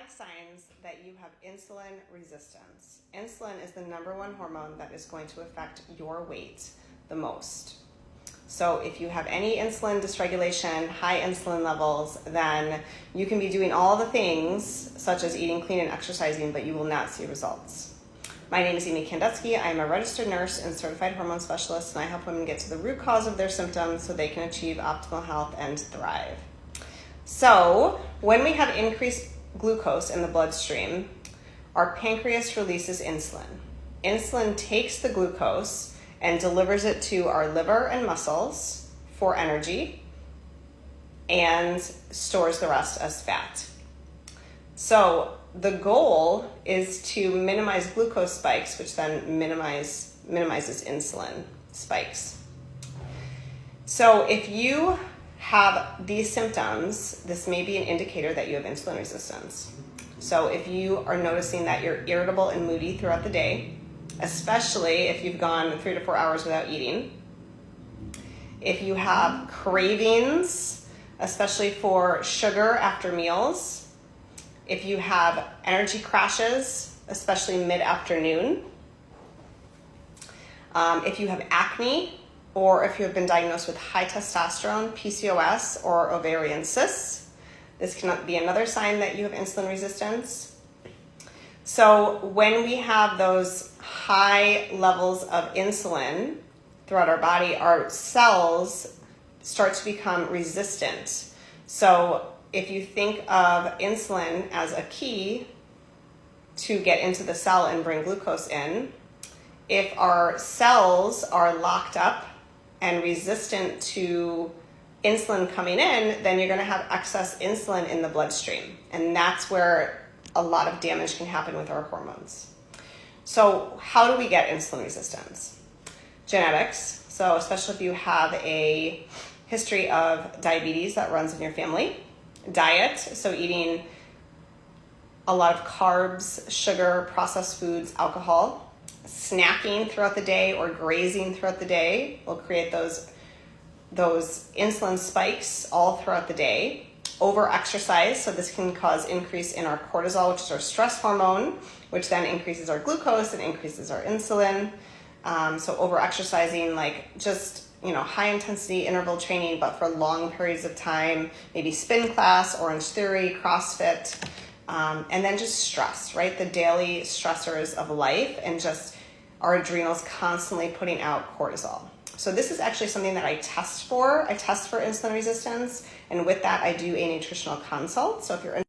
signs that you have insulin resistance. Insulin is the #1 hormone that is going to affect your weight the most. So if you have any insulin dysregulation, high insulin levels, then you can be doing all the things such as eating clean and exercising, but you will not see results. My name is Amy Kandetsky. I am a registered nurse and certified hormone specialist, and I help women get to the root cause of their symptoms so they can achieve optimal health and thrive. So when we have increased glucose in the bloodstream, our pancreas releases insulin. Insulin takes the glucose and delivers it to our liver and muscles for energy and stores the rest as fat. So the goal is to minimize glucose spikes, which then minimizes insulin spikes. So if you have these symptoms, this may be an indicator that you have insulin resistance. So if you are noticing that you're irritable and moody throughout the day, especially if you've gone 3 to 4 hours without eating, if you have cravings, especially for sugar after meals, if you have energy crashes, especially mid-afternoon, if you have acne, or if you have been diagnosed with high testosterone, PCOS, or ovarian cysts, this can be another sign that you have insulin resistance. So when we have those high levels of insulin throughout our body, our cells start to become resistant. So if you think of insulin as a key to get into the cell and bring glucose in, if our cells are locked up and resistant to insulin coming in, then you're going to have excess insulin in the bloodstream. And that's where a lot of damage can happen with our hormones. So how do we get insulin resistance? Genetics. So especially if you have a history of diabetes that runs in your family. Diet. So eating a lot of carbs, sugar, processed foods, alcohol. Snacking throughout the day or grazing throughout the day will create those insulin spikes all throughout the day. Over exercise, so this can cause increase in our cortisol, which is our stress hormone, which then increases our glucose and increases our insulin. So over exercising, like just high intensity interval training, but for long periods of time, maybe spin class, Orange Theory, CrossFit, and then just stress, right? The daily stressors of life and just our adrenals constantly putting out cortisol. So this is actually something that I test for. I test for insulin resistance, and with that, I do a nutritional consult. So if you're